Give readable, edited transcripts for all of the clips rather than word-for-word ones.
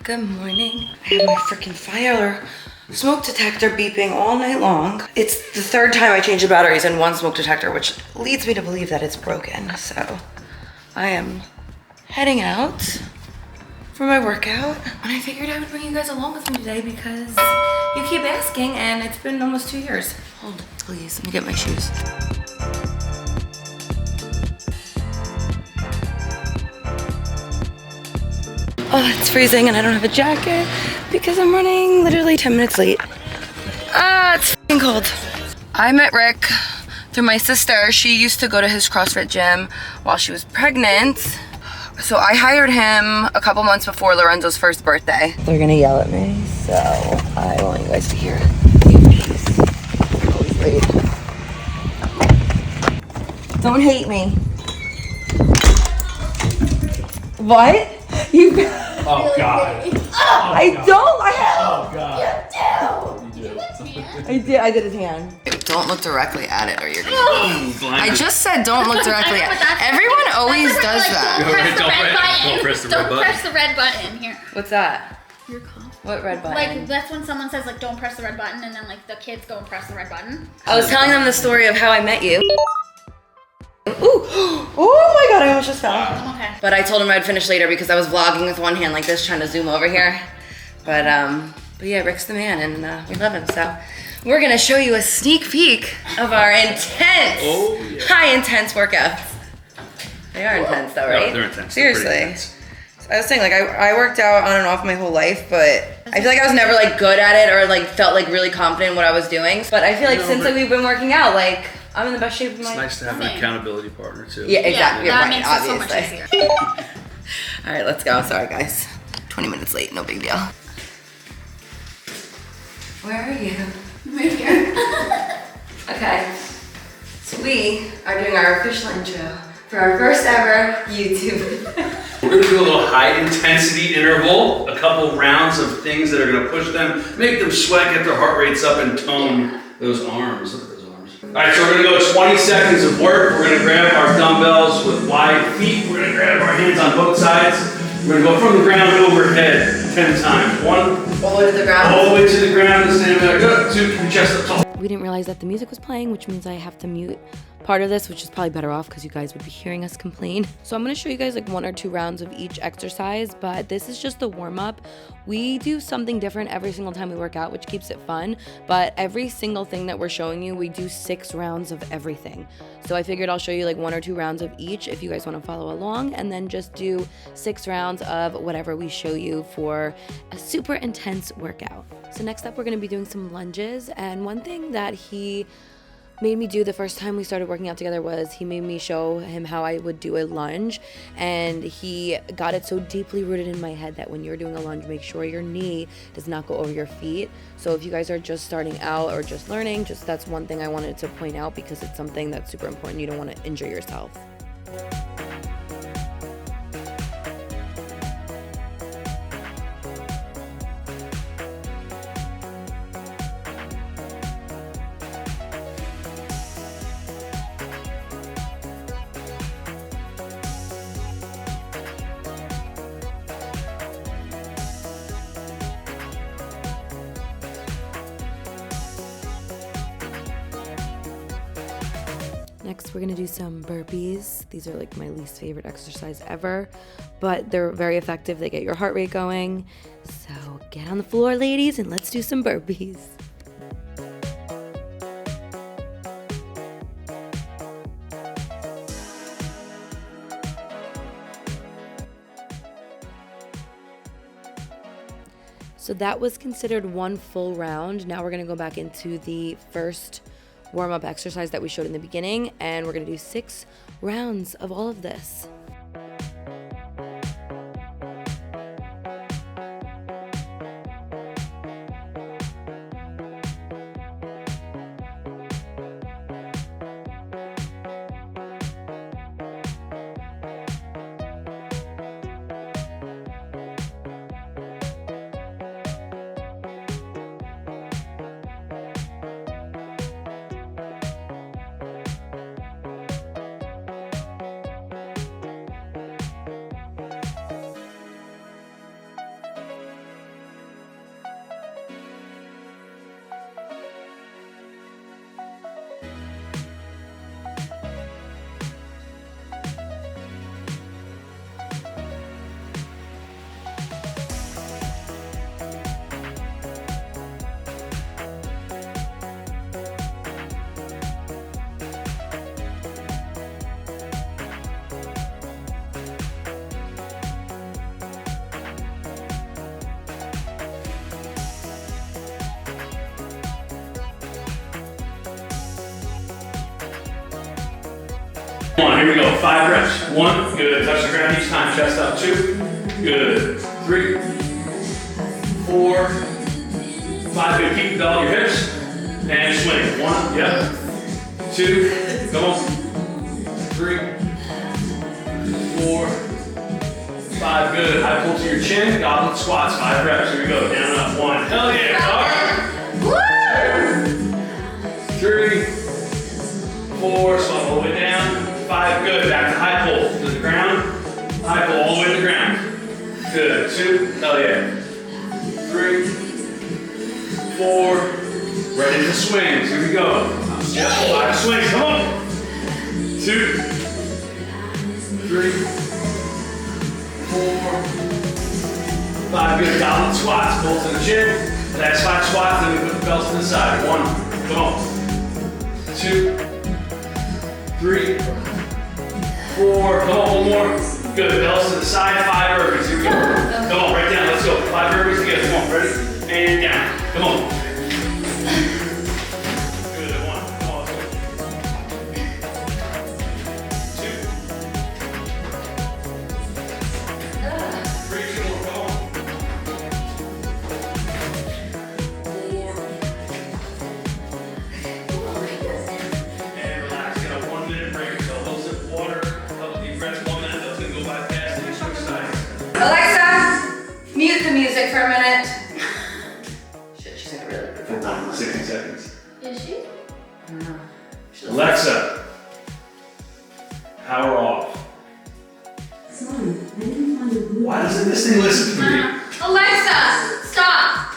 Good morning. I have my freaking fire smoke detector beeping all night long. It's the third time I changed the batteries in one smoke detector, which leads me to believe that it's broken. So I am heading out for my workout. And I figured I would bring you guys along with me today because you keep asking and it's been almost 2 years. Hold, please, let me get my shoes. Oh, it's freezing and I don't have a jacket because I'm running literally 10 minutes late. It's f***ing cold. I met Rick through my sister. She used to go to his CrossFit gym while she was pregnant. So I hired him a couple months before Lorenzo's first birthday. They're gonna yell at me, so I want you guys to hear. Always late. Don't hate me. What? You. Oh God. I don't. I have. Oh God. You do. I did his hand. Don't look directly at it, or you're gonna. I just said don't look directly at it. Everyone always does that. Don't press the red button. Don't press the red button here. What's that? Your cough. What red button? Like that's when someone says like don't press the red button, and then like the kids go and press the red button. I was telling them the story of how I met you. Ooh. Oh my God, I almost just fell. Okay. But I told him I'd finish later because I was vlogging with one hand like this, trying to zoom over here. But yeah, Rick's the man, and we love him. So we're gonna show you a sneak peek of our intense, high intense workouts. They are intense though, right? No, they're intense. Seriously. They're intense. I was saying, like, I worked out on and off my whole life, but I feel like I was never like good at it or like felt like really confident in what I was doing. But I feel like since like, we've been working out, like I'm in the best shape of my life. It's nice to have an accountability partner too. Yeah, exactly. Yeah, that right, makes obviously. it so much easier. All right, let's go. Sorry, guys. 20 minutes late, no big deal. Where are you? Right here. Okay. So we are doing our official intro for our first ever YouTube. We're gonna do a little high intensity interval, a couple rounds of things that are gonna push them, make them sweat, get their heart rates up, and tone those arms. Look at those arms. All right, so we're gonna go 20 seconds of work. We're gonna grab our dumbbells with wide feet. We're gonna grab our hands on both sides. We're gonna go from the ground overhead 10 times. 1. All the way to the ground. All the way to the ground and stand back up. 2, keep your chest up tall. We didn't realize that the music was playing, which means I have to mute part of this, which is probably better off because you guys would be hearing us complain. So I'm going to show you guys like 1 or 2 rounds of each exercise, but this is just the warm-up. We do something different every single time we work out, which keeps it fun, but every single thing that we're showing you, we do 6 rounds of everything. So I figured I'll show you like 1 or 2 rounds of each if you guys want to follow along, and then just do 6 rounds of whatever we show you for a super intense workout. So next up, we're going to be doing some lunges, and one thing that he made me do the first time we started working out together was he made me show him how I would do a lunge, and he got it so deeply rooted in my head that when you're doing a lunge, make sure your knee does not go over your feet. So if you guys are just starting out or just learning, that's one thing I wanted to point out because it's something that's super important. You don't want to injure yourself. Next, we're gonna do some burpees. These are like my least favorite exercise ever, but they're very effective. They get your heart rate going. So get on the floor, ladies, and let's do some burpees. So that was considered 1 full round. Now we're gonna go back into the first warm-up exercise that we showed in the beginning, and we're gonna do 6 rounds of all of this. Come on, here we go. 5 reps. 1, good. Touch the ground each time. Chest up. 2, good. 3, 4, 5, good. Keep all your hips. And swing. 1, yep. 2, come on. 3, 4, 5, good. High pull to your chin. Goblet squats. 5 reps. Here we go. Down and up. 1. Hell yeah. Woo! 3, 4. Swap all the way down. 5, good. Back to high pull to the ground. High pull all the way to the ground. Good. 2, hell yeah. 3, 4. Right into swings. Here we go. Yep. 5 swings. Come on. 2, 3, 4, 5. Good. Goblet squats. Pull to the chin. Next 5 squats. Then we put the belts to the side. 1. Come on. 2, 3, 4. Come on. 1 more. Good. Belts to the side. 5 burpees. Here we go. Come on. Right down. Let's go. 5 burpees together. Come on. Ready? And down. Come on. Alexa, mute the music for a minute. Shit, she's gonna really good. 60 seconds. Is she? I don't know. Alexa, power off. Why doesn't this thing listen to me? Alexa, stop.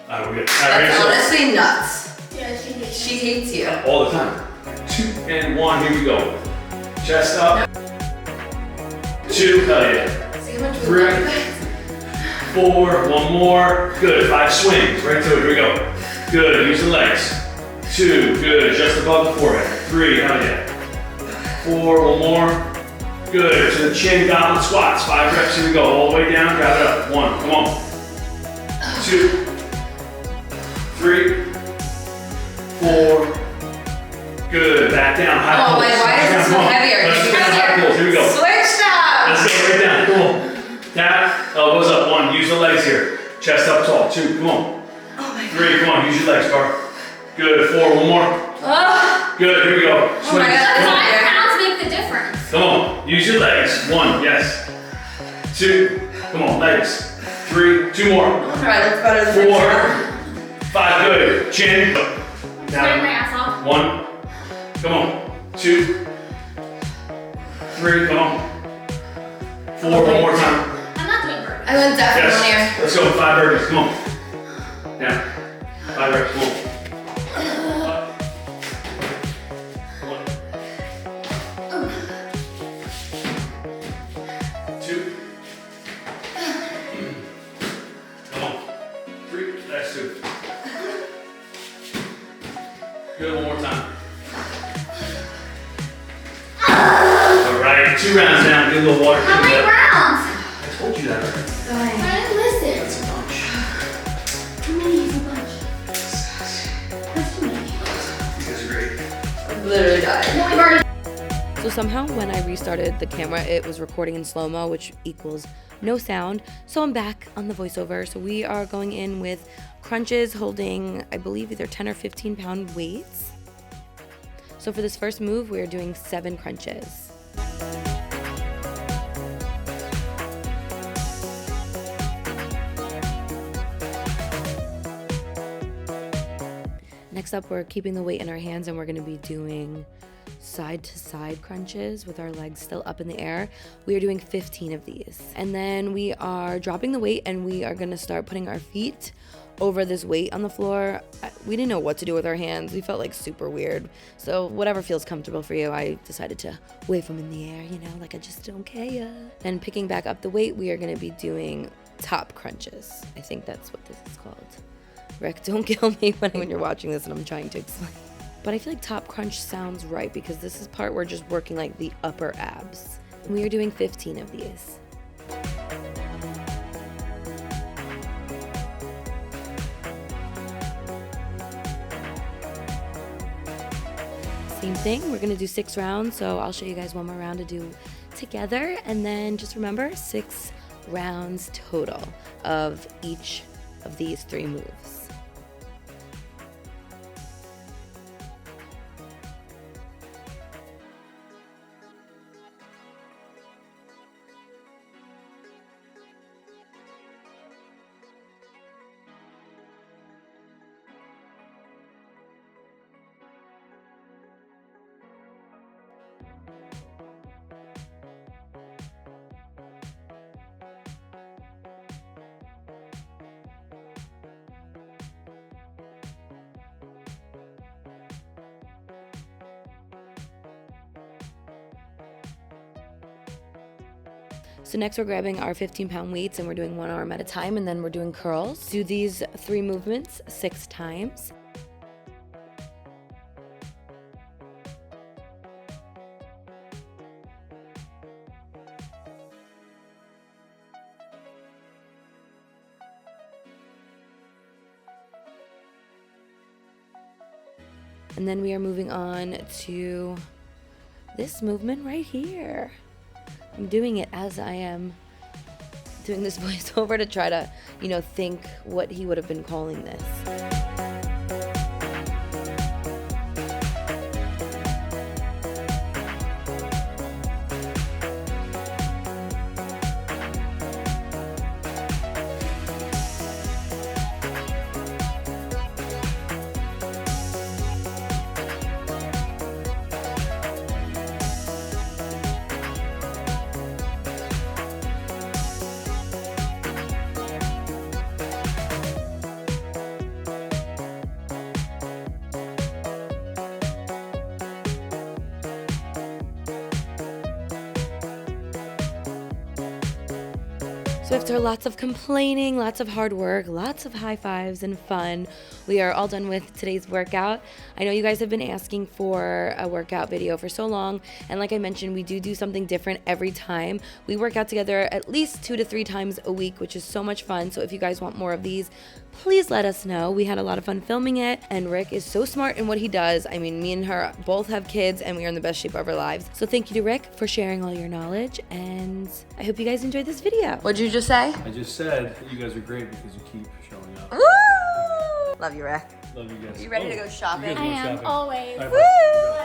Alright, we're good. That's Alright, honestly nuts. Yeah, she hates She hates you. all the time. 2 and 1, here we go. Chest up. 2, hell yeah. See how much 3, 4, 1 more. Good, 5 swings, right to it, here we go. Good, use the legs. 2, good, just above the forehead. 3, hell yeah. 4, 1 more. Good, to the chin, goblet squats. 5 reps, here we go. All the way down, grab it up. 1, come on. 2, 3, 4. Good, back down, high Oh, pulls. why is it so heavier? Let's do high pulls, here we go. Switch up! Let's go right down, come on. Tap, elbows up, 1, use the legs here. Chest up tall, 2, come on. Oh my 3, come on, use your legs, Car. Good, 4, 1 more. Oh, Good, here we go. oh my god, Come on. that's 5 pounds make the difference. Come on, use your legs. 1, yes. 2, come on, legs. 3, 2 more. Alright, that's better than 4, 5, good. Chin. Sweating my Down. ass off. 1, come on. 2, 3, come on. 4, 1 more time. I'm not doing burpees. I went deaf Yes. here. Let's go. 5 burpees. Come on. Down. 5 reps. Come on. Up. 1. 2. Come on. 3. That's 2. Good. 1 more time. All right. 2 rounds down. Get a little water. How many rounds? I told you that already. I didn't listen. That's a bunch. How many is a bunch? That's too many. You guys are great. I literally died. No, we've already. So somehow when I restarted the camera, it was recording in slow-mo, which equals no sound. So I'm back on the voiceover. So we are going in with crunches holding, I believe, either 10 or 15 pound weights. So for this first move, we are doing 7 crunches. Next up, we're keeping the weight in our hands and we're gonna be doing side to side crunches with our legs still up in the air. We are doing 15 of these. And then we are dropping the weight and we are gonna start putting our feet over this weight on the floor. We didn't know what to do with our hands. We felt like super weird. So whatever feels comfortable for you, I decided to wave them in the air, you know, like I just don't care. And picking back up the weight, we are gonna be doing top crunches. I think that's what this is called. Rick, don't kill me when you're watching this and I'm trying to explain. But I feel like top crunch sounds right because this is part we're just working like the upper abs. And we are doing 15 of these. Same thing, we're gonna do 6 rounds, so I'll show you guys one more round to do together, and then just remember 6 rounds total of each of these 3 moves. So next we're grabbing our 15-pound weights and we're doing 1 arm at a time, and then we're doing curls. Do these 3 movements 6 times. And then we are moving on to this movement right here. I'm doing it as I am doing this voiceover to try to, you know, think what he would have been calling this. So after lots of complaining, lots of hard work, lots of high fives and fun, we are all done with today's workout. I know you guys have been asking for a workout video for so long, and like I mentioned, we do something different every time. We work out together at least 2 to 3 times a week, which is so much fun. So if you guys want more of these, please let us know. We had a lot of fun filming it, and Rick is so smart in what he does. I mean, me and her both have kids, and we are in the best shape of our lives. So thank you to Rick for sharing all your knowledge, and I hope you guys enjoyed this video. What'd you just say? I just said that you guys are great because you keep showing up. Woo! Love you, Rick. Love you guys. You ready to go shopping? You guys I want am shopping? always. All right, Woo!